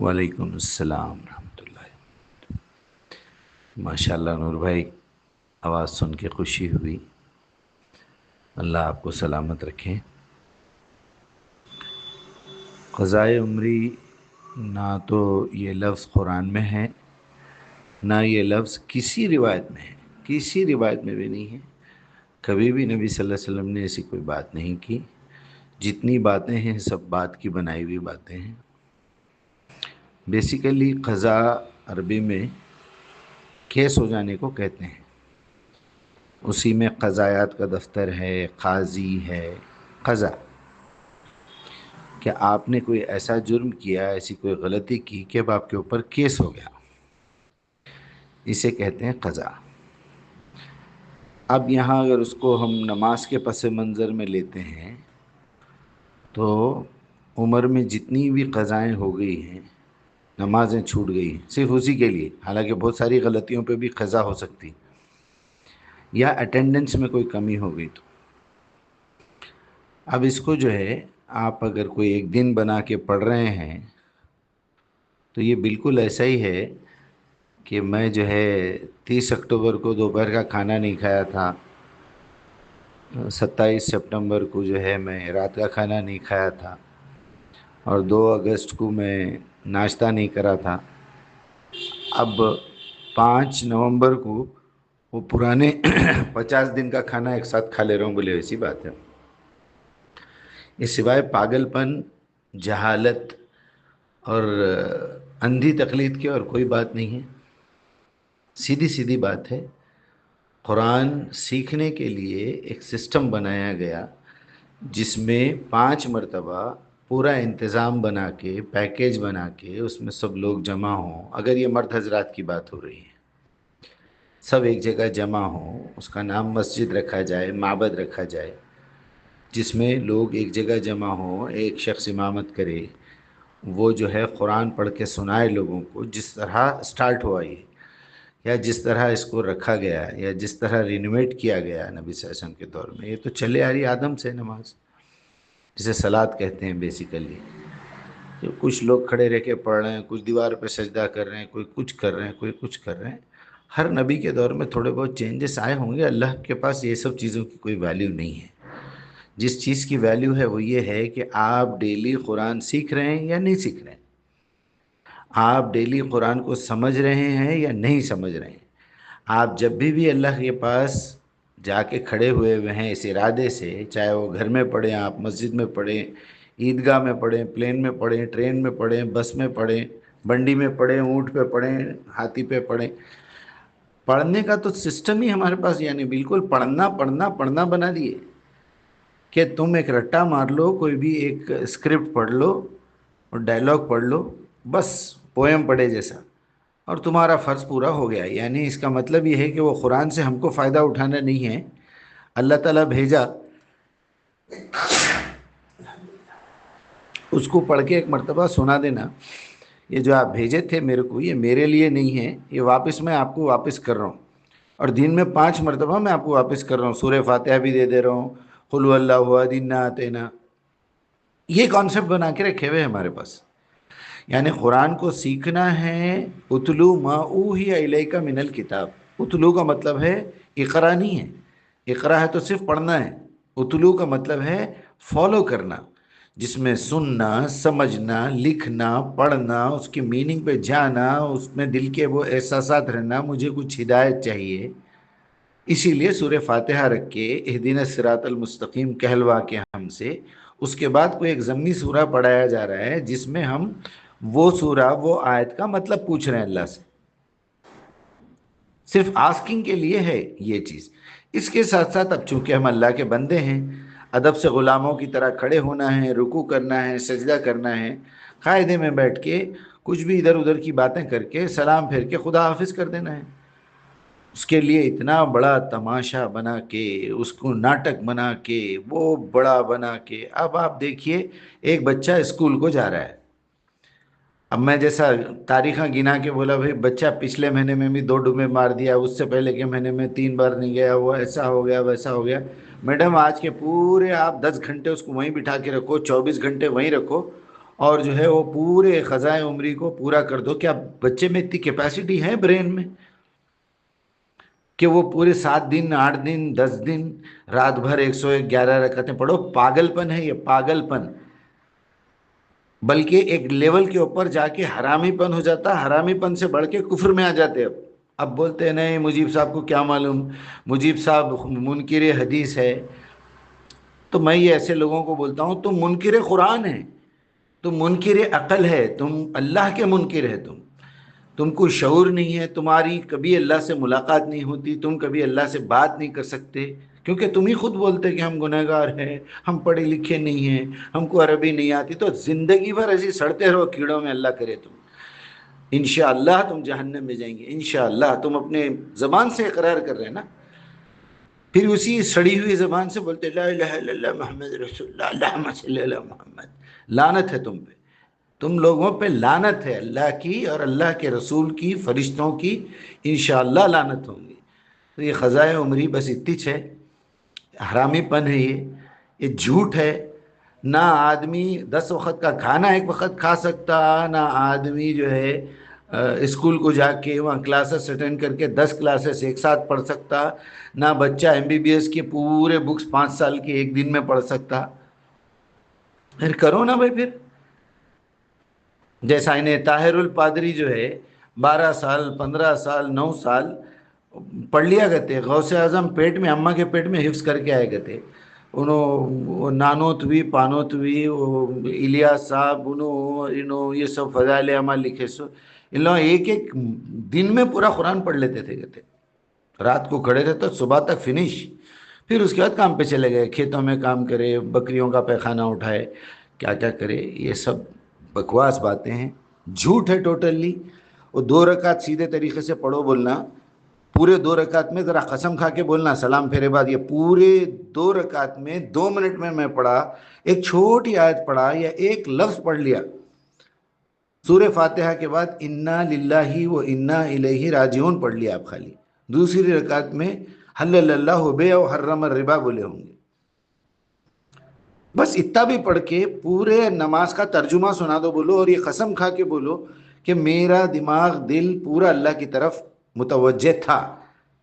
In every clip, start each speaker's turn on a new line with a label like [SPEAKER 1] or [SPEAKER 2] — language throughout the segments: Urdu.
[SPEAKER 1] وعلیکم السلام ورحمۃ اللہ۔ ماشاء اللہ نور بھائی، آواز سن کے خوشی ہوئی، اللہ آپ کو سلامت رکھیں۔ قضائے عمری نہ تو یہ لفظ قرآن میں ہے، نہ یہ لفظ کسی روایت میں ہے، کسی روایت میں بھی نہیں ہے۔ کبھی بھی نبی صلی اللہ علیہ وسلم نے ایسی کوئی بات نہیں کی۔ جتنی باتیں ہیں سب بات کی بنائی ہوئی باتیں ہیں۔ بیسیکلی قضا عربی میں کیس ہو جانے کو کہتے ہیں، اسی میں قضایات کا دفتر ہے، قاضی ہے۔ قضا کہ آپ نے کوئی ایسا جرم کیا، ایسی کوئی غلطی کی کہ اب آپ کے اوپر کیس ہو گیا، اسے کہتے ہیں قضا۔ اب یہاں اگر اس کو ہم نماز کے پس منظر میں لیتے ہیں تو عمر میں جتنی بھی قضائیں ہو گئی ہیں، نمازیں چھوٹ گئی ہیں صرف اسی کے لیے، حالانکہ بہت ساری غلطیوں پہ بھی قضا ہو سکتی، یا اٹینڈنس میں کوئی کمی ہو گئی تو اب اس کو جو ہے آپ اگر کوئی ایک دن بنا کے پڑھ رہے ہیں تو یہ بالکل ایسا ہی ہے کہ میں جو ہے 30 اکتوبر کو دوپہر کا کھانا نہیں کھایا تھا، 27 سپٹمبر کو جو ہے میں رات کا کھانا نہیں کھایا تھا، اور 2 اگست کو میں ناشتہ نہیں کرا تھا، اب 5 نومبر کو وہ پرانے 50 دن کا کھانا ایک ساتھ کھا لے رہا ہوں، بولے ایسی بات ہے؟ اس سوائے پاگل پن، جہالت اور اندھی تقلید کی اور کوئی بات نہیں ہے۔ سیدھی سیدھی بات ہے، قرآن سیکھنے کے لیے ایک سسٹم بنایا گیا جس میں 5 مرتبہ پورا انتظام بنا کے، پیکیج بنا کے، اس میں سب لوگ جمع ہوں۔ اگر یہ مرد حضرات کی بات ہو رہی ہے، سب ایک جگہ جمع ہوں، اس کا نام مسجد رکھا جائے، معبد رکھا جائے، جس میں لوگ ایک جگہ جمع ہوں، ایک شخص امامت کرے، وہ جو ہے قرآن پڑھ کے سنائے لوگوں کو، جس طرح سٹارٹ ہوا یہ، یا جس طرح اس کو رکھا گیا، یا جس طرح رینویٹ کیا گیا نبی صلی اللہ علیہ وسلم کے دور میں۔ یہ تو چلے آ رہی آدم سے نماز، جسے صلاۃ کہتے ہیں بیسیکلی، جو کچھ لوگ کھڑے رہ کے پڑھ رہے ہیں، کچھ دیوار پہ سجدہ کر رہے ہیں، کوئی کچھ کر رہے ہیں، کوئی کچھ کر رہے ہیں۔ ہر نبی کے دور میں تھوڑے بہت چینجز آئے ہوں گے، اللہ کے پاس یہ سب چیزوں کی کوئی ویلیو نہیں ہے۔ جس چیز کی ویلیو ہے وہ یہ ہے کہ آپ ڈیلی قرآن سیکھ رہے ہیں یا نہیں سیکھ رہے ہیں، آپ ڈیلی قرآن کو سمجھ رہے ہیں یا نہیں سمجھ رہے ہیں۔ آپ جب بھی اللہ کے پاس جا کے کھڑے ہوئے ہیں اس ارادے سے، چاہے وہ گھر میں پڑھیں، آپ مسجد میں پڑھیں، عیدگاہ میں پڑھیں، پلین میں پڑھیں، ٹرین میں پڑھیں، بس میں پڑھیں، بنڈی میں پڑھیں، اونٹ پہ پڑھیں، ہاتھی پہ پڑھیں، پڑھنے کا تو سسٹم ہی ہمارے پاس، یعنی بالکل پڑھنا پڑھنا پڑھنا بنا دیے کہ تم ایک رٹا مار لو، کوئی بھی ایک اسکرپٹ پڑھ لو اور ڈائلاگ پڑھ لو، بس پویم پڑھے جیسا، اور تمہارا فرض پورا ہو گیا۔ یعنی اس کا مطلب یہ ہے کہ وہ قرآن سے ہم کو فائدہ اٹھانا نہیں ہے، اللہ تعالیٰ بھیجا، اس کو پڑھ کے ایک مرتبہ سنا دینا، یہ جو آپ بھیجے تھے میرے کو، یہ میرے لیے نہیں ہے، یہ واپس میں آپ کو واپس کر رہا ہوں، اور دن میں 5 مرتبہ میں آپ کو واپس کر رہا ہوں، سورہ فاتحہ بھی دے دے رہا ہوں، قل هو اللہ احد انا اعطینا۔ یہ کانسیپٹ بنا کے رکھے ہوئے ہمارے پاس۔ یعنی قرآن کو سیکھنا ہے، اتلو ما اوحی الیک من الکتاب، اتلو کا مطلب ہے اقرا نہیں ہے، اقرا ہے تو صرف پڑھنا ہے، اتلو کا مطلب ہے فالو کرنا، جس میں سننا، سمجھنا، لکھنا، پڑھنا، اس کی میننگ پہ جانا، اس میں دل کے وہ احساسات رہنا، مجھے کچھ ہدایت چاہیے، اسی لیے سورہ فاتحہ رکھ کے اہدنا الصراط المستقیم کہلوا کے ہم سے، اس کے بعد کوئی ایک ضمنی سورہ پڑھایا جا رہا ہے جس میں ہم وہ سورہ، وہ آیت کا مطلب پوچھ رہے ہیں اللہ سے، صرف آسکنگ کے لیے ہے یہ چیز۔ اس کے ساتھ ساتھ اب چونکہ ہم اللہ کے بندے ہیں، ادب سے غلاموں کی طرح کھڑے ہونا ہے، رکوع کرنا ہے، سجدہ کرنا ہے، قاعدے میں بیٹھ کے کچھ بھی ادھر ادھر کی باتیں کر کے سلام پھیر کے خدا حافظ کر دینا ہے۔ اس کے لیے اتنا بڑا تماشا بنا کے، اس کو ناٹک بنا کے، وہ بڑا بنا کے، اب آپ دیکھیے ایک بچہ اسکول کو جا رہا ہے، اب میں جیسا تاریخاں گنا کے بولا بھائی بچہ پچھلے مہینے میں بھی 2 ڈوبے مار دیا، اس سے پہلے کے مہینے میں 3 بار نہیں گیا، وہ ایسا ہو گیا ویسا ہو گیا، میڈم آج کے پورے آپ 10 گھنٹے اس کو وہیں بٹھا کے رکھو، 24 گھنٹے وہیں رکھو، اور جو ہے وہ پورے خزائے عمری کو پورا کر دو. کیا بچے میں اتنی کیپیسٹی ہے برین میں کہ وہ پورے 7 دن 8 دن 10 دن رات بھر 111 رکعتیں پڑھو؟ پاگل پن ہے یہ، پاگل پن. بلکہ ایک لیول کے اوپر جا کے حرامی پن ہو جاتا، حرامی پن سے بڑھ کے کفر میں آ جاتے. اب بولتے ہیں نہیں مجیب صاحب کو کیا معلوم، مجیب صاحب منکر حدیث ہے. تو میں یہ ایسے لوگوں کو بولتا ہوں تم منکر قرآن ہے، تم منکر عقل ہے، تم اللہ کے منکر ہے. تم کو شعور نہیں ہے، تمہاری کبھی اللہ سے ملاقات نہیں ہوتی، تم کبھی اللہ سے بات نہیں کر سکتے، کیونکہ تم ہی خود بولتے کہ ہم گنہگار ہیں، ہم پڑھے لکھے نہیں ہیں، ہم کو عربی نہیں آتی. تو زندگی بھر ایسی سڑتے رہو کیڑوں میں، اللہ کرے تم انشاءاللہ تم جہنم میں جائیں گے انشاءاللہ. تم اپنے زبان سے اقرار کر رہے ہیں نا، پھر اسی سڑی ہوئی زبان سے بولتے لا الہ الا اللہ محمد رسول اللہ اللہم صلی علی محمد. لعنت ہے تم پہ، تم لوگوں پہ لعنت ہے، اللہ کی اور اللہ کے رسول کی، فرشتوں کی انشاءاللہ لعنت ہوں گی. تو یہ خزائے عمری بس اتنی ہے، حرامی پن ہے یہ جھوٹ ہے. نہ آدمی 10 وقت کا کھانا ایک وقت کھا سکتا، نہ آدمی جو ہے اسکول کو جا کے وہاں کلاسز اٹینڈ کر کے 10 کلاسز ایک ساتھ پڑھ سکتا، نہ بچہ MBBS کے پورے بکس 5 سال کے ایک دن میں پڑھ سکتا. پھر کرو نا بھائی. پھر جیسا انہیں طاہر الپادری جو ہے 12 سال 15 سال 9 سال پڑھ لیا کرتے، غوث اعظم پیٹ میں اماں کے پیٹ میں حفظ کر کے آئے کرتے. انہوں نانوتوی پانوتوی الیاس صاحب انہوں یہ سب فضائل اعمال لکھے سو، ان لوگ ایک ایک دن میں پورا قرآن پڑھ لیتے تھے کہتے. رات کو کھڑے رہتے صبح تک فنش، پھر اس کے بعد کام پہ چلے گئے، کھیتوں میں کام کرے، بکریوں کا پیخانہ اٹھائے، کیا کیا کرے. یہ سب بکواس باتیں ہیں، جھوٹ ہے ٹوٹلی. وہ 2 رکعت سیدھے طریقے سے پڑھو بولنا، پورے 2 رکعت میں ذرا قسم کھا کے بولنا سلام پھیرے بعد، یہ پورے 2 رکعت میں 2 منٹ میں پڑھا، ایک چھوٹی آیت پڑھا یا ایک لفظ پڑھ لیا سورہ فاتحہ کے بعد انا للہ و انا الیہ راجعون پڑھ لیا آپ خالی. دوسری رکعت میں حلل اللہ بیع و حرم الربا بولے ہوں گے. بس اتنا بھی پڑھ کے پورے نماز کا ترجمہ سنا دو بولو، اور یہ قسم کھا کے بولو کہ میرا دماغ دل پورا اللہ کی طرف متوجہ تھا.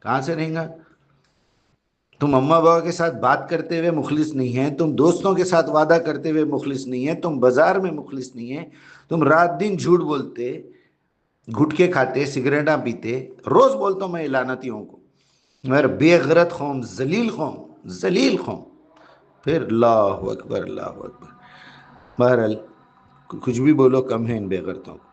[SPEAKER 1] کہاں سے رہیں گا؟ تم اماں بابا کے ساتھ بات کرتے ہوئے مخلص نہیں ہیں، تم دوستوں کے ساتھ وعدہ کرتے ہوئے مخلص نہیں ہیں، تم بازار میں مخلص نہیں ہیں، تم رات دن جھوٹ بولتے، گھٹکے کھاتے، سگریٹاں پیتے. روز بولتا ہوں میں لعنتیوں کو، مگر بے غیرت قوم، ذلیل قوم، ذلیل قوم. پھر اللہ اکبر اللہ اکبر. بہرحال کچھ بھی بولو کم ہے ان بے غیرتوں کو.